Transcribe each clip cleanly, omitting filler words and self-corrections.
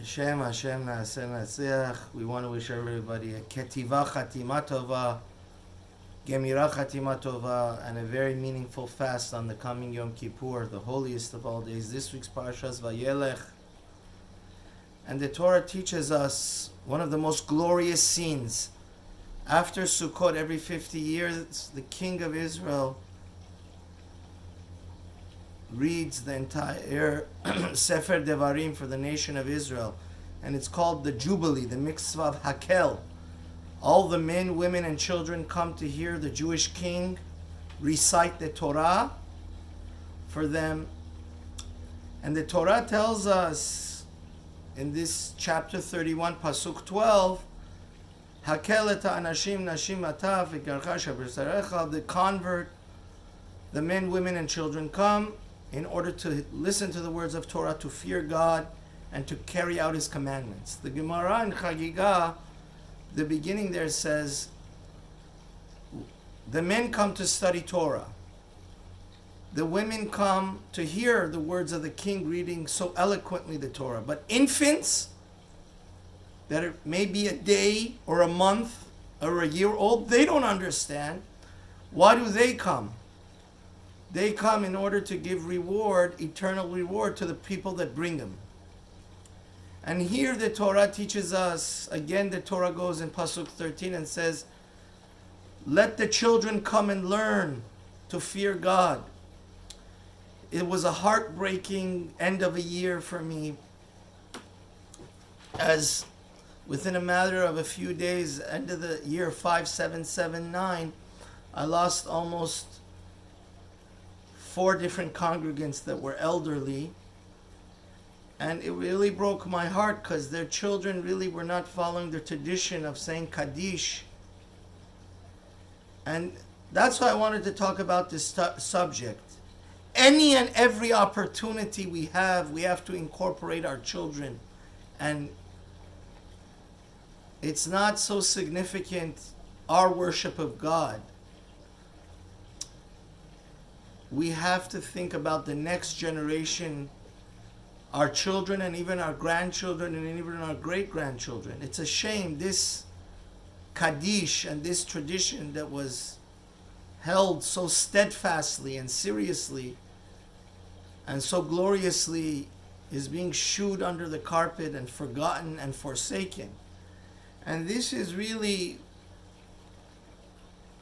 Hashem Na'aseh Natzliach. We want to wish everybody a Ketiva Chatima Tova, Gemira Chatima Tova, and a very meaningful fast on the coming Yom Kippur, the holiest of all days. This week's PARSHA Vayelech. And the Torah teaches us one of the most glorious scenes. After Sukkot, every 50 years, the king of Israel reads the entire Sefer Devarim for the nation of Israel. And it's called the Jubilee, the mitzvah of Hakel. All the men, women, and children come to hear the Jewish king recite the Torah for them. And the Torah tells us in this chapter 31, Pasuk 12, Hakel et ha'anashim nashim ataf v'garcha shaber, the convert, the men, women, and children come in order to listen to the words of Torah, to fear God, and to carry out His commandments. The Gemara in Chagigah, the beginning there says, the men come to study Torah. The women come to hear the words of the king reading so eloquently the Torah. But infants, that it may be a day or a month or a year old, they don't understand. Why do they come? They come in order to give reward, eternal reward, to the people that bring them. And here the Torah teaches us, again the Torah goes in Pasuk 13 and says, let the children come and learn to fear God. It was a heartbreaking end of a year for me, as within a matter of a few days, end of the year 5779, I lost almost 4 different congregants that were elderly. And it really broke my heart because their children really were not following the tradition of saying Kaddish. And that's why I wanted to talk about this subject. Any and every opportunity we have to incorporate our children. And it's not so significant, our worship of God. We have to think about the next generation, our children and even our grandchildren and even our great-grandchildren. It's a shame this Kaddish and this tradition that was held so steadfastly and seriously and so gloriously is being shooed under the carpet and forgotten and forsaken. And this is really,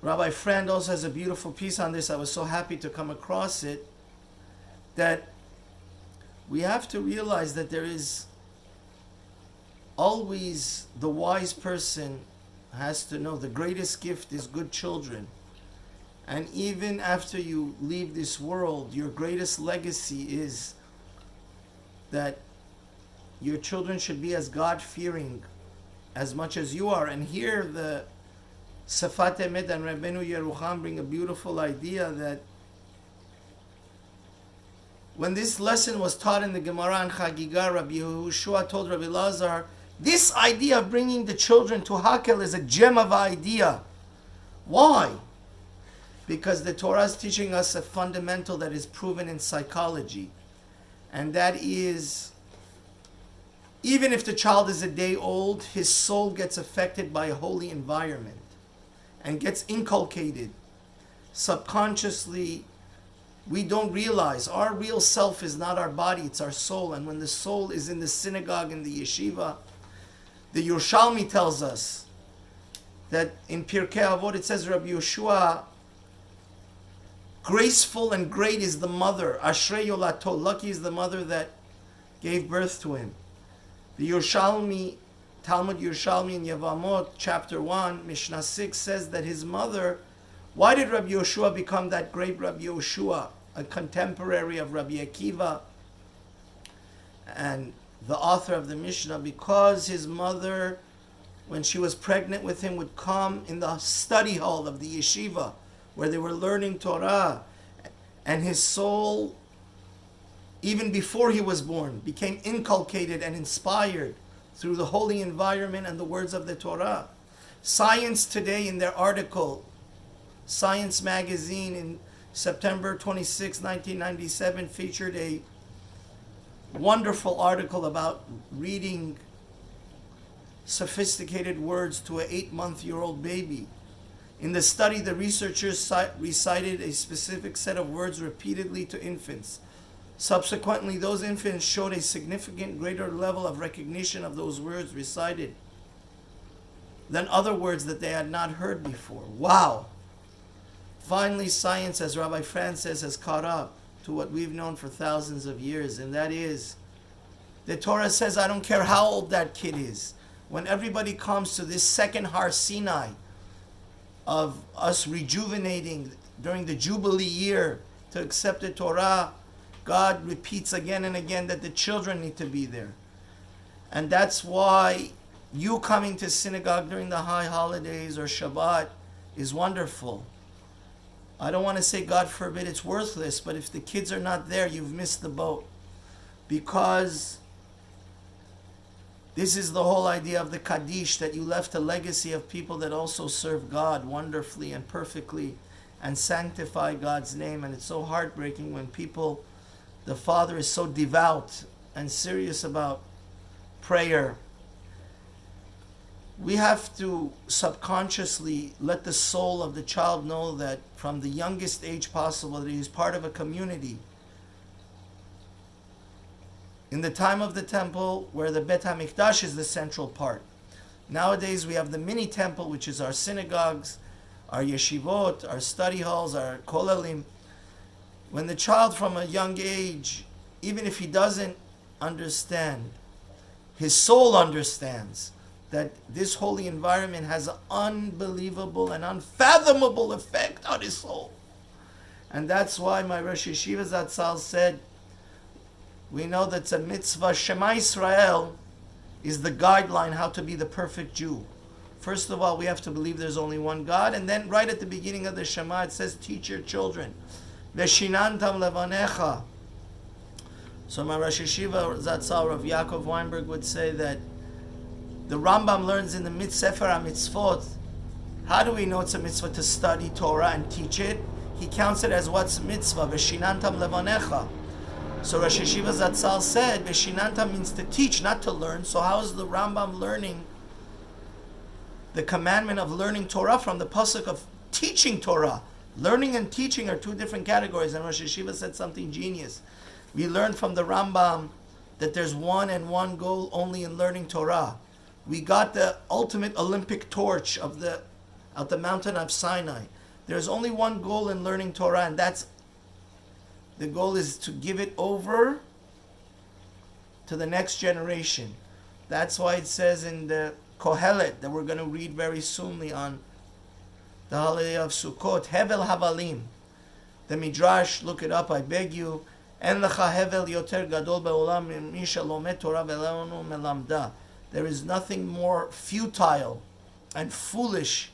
Rabbi FRAND also has a beautiful piece on this. I was so happy to come across it, that we have to realize that there is always, the wise person has to know the greatest gift is good children. And even after you leave this world, your greatest legacy is that your children should be as God-fearing as much as you are. And here the Safat Emet and Rabbeinu Yerucham bring a beautiful idea that when this lesson was taught in the Gemara and Chagigah, Rabbi Yehoshua told Rabbi Lazar, this idea of bringing the children to Hakel is a gem of idea. Why? Because the Torah is teaching us a fundamental that is proven in psychology. And that is, even if the child is a day old, his soul gets affected by a holy environment and gets inculcated. Subconsciously, we don't realize our real self is not our body, it's our soul. And when the soul is in the synagogue, in the yeshiva, the Yerushalmi tells us that in Pirkei Avot it says, Rabbi Yehoshua, graceful and great is the mother, Ashrei Yolato, lucky is the mother that gave birth to him. The Yerushalmi, Talmud Yerushalmi in Yevamot, chapter 1, Mishnah 6 says that his mother, why did Rabbi Yehoshua become that great Rabbi Yehoshua, a contemporary of Rabbi Akiva and the author of the Mishnah? Because his mother, when she was pregnant with him, would come in the study hall of the yeshiva where they were learning Torah, and his soul, even before he was born, became inculcated and inspired through the holy environment and the words of the Torah. Science Today, in their article, Science Magazine in September 26, 1997, featured a wonderful article about reading sophisticated words to an 8-month-old baby. In the study, the researchers recited a specific set of words repeatedly to infants. Subsequently, those infants showed a significant greater level of recognition of those words recited than other words that they had not heard before. Wow! Finally, science, as Rabbi FRAND says, has caught up to what we've known for thousands of years, and that is, the Torah says, I don't care how old that kid is. When everybody comes to this second Har Sinai of us rejuvenating during the Jubilee year to accept the Torah, God repeats again and again that the children need to be there. And that's why you coming to synagogue during the high holidays or Shabbat is wonderful. I don't want to say, God forbid, it's worthless, but if the kids are not there, you've missed the boat. Because this is the whole idea of the Kaddish, that you left a legacy of people that also serve God wonderfully and perfectly and sanctify God's name. And it's so heartbreaking when people, the father is so devout and serious about prayer. We have to subconsciously let the soul of the child know that from the youngest age possible, that he is part of a community. In the time of the temple, where the Bet HaMikdash is the central part. Nowadays we have the mini temple, which is our synagogues, our yeshivot, our study halls, our kolelim. When the child from a young age, even if he doesn't understand, his soul understands that this holy environment has an unbelievable and unfathomable effect on his soul. And that's why my Rosh Yeshiva Zatzal said, we know that it's a mitzvah, Shema Yisrael is the guideline how to be the perfect Jew. First of all, we have to believe there's only one God, and then right at the beginning of the Shema, it says, teach your children. Veshinantam levanecha. So my Rosh Yeshiva Zatzal, Rav Yaakov Weinberg, would say that the Rambam learns in the Sefer HaMitzvot, how do we know it's a mitzvah to study Torah and teach it? He counts it as what's mitzvah, Veshinantam levanecha. So Rosh Yeshiva Zatzal said, Veshinantam means to teach, not to learn. So how is the Rambam learning the commandment of learning Torah from the pasuk of teaching Torah? Learning and teaching are two different categories, and Rosh Yeshiva said something genius. We learned from the Rambam that there's one and one goal only in learning Torah. We got the ultimate Olympic torch of the mountain of Sinai. There's only one goal in learning Torah, and that's the goal is to give it over to the next generation. That's why it says in the Kohelet that we're going to read very soonly on the holiday of Sukkot, Hevel Havalim. The Midrash, look it up, I beg you. En lecha hevel yoter gadol be'olam mi shelomet Torah ve'leonu melamda. There is nothing more futile and foolish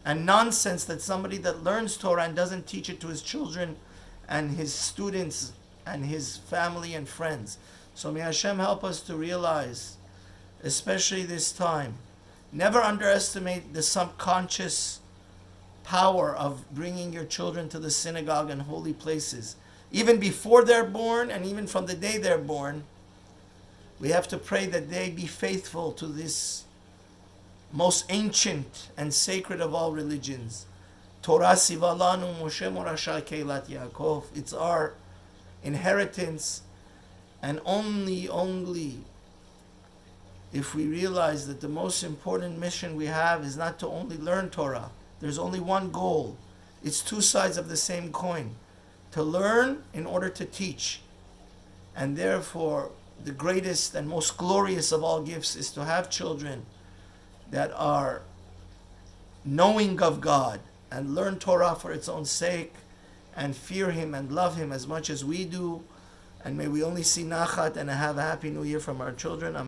and nonsense that somebody that learns Torah and doesn't teach it to his children and his students and his family and friends. So may Hashem help us to realize, especially this time, never underestimate the subconscious power of bringing your children to the synagogue and holy places. Even before they're born and even from the day they're born, we have to pray that they be faithful to this most ancient and sacred of all religions. Torah sivalanu Moshe Morasha Keilat Yaakov. It's our inheritance, and only if we realize that the most important mission we have is not to only learn Torah. There's only one goal. It's two sides of the same coin. To learn in order to teach. And therefore, the greatest and most glorious of all gifts is to have children that are knowing of God and learn Torah for its own sake and fear Him and love Him as much as we do. And may we only see nachat and have a happy new year from our children.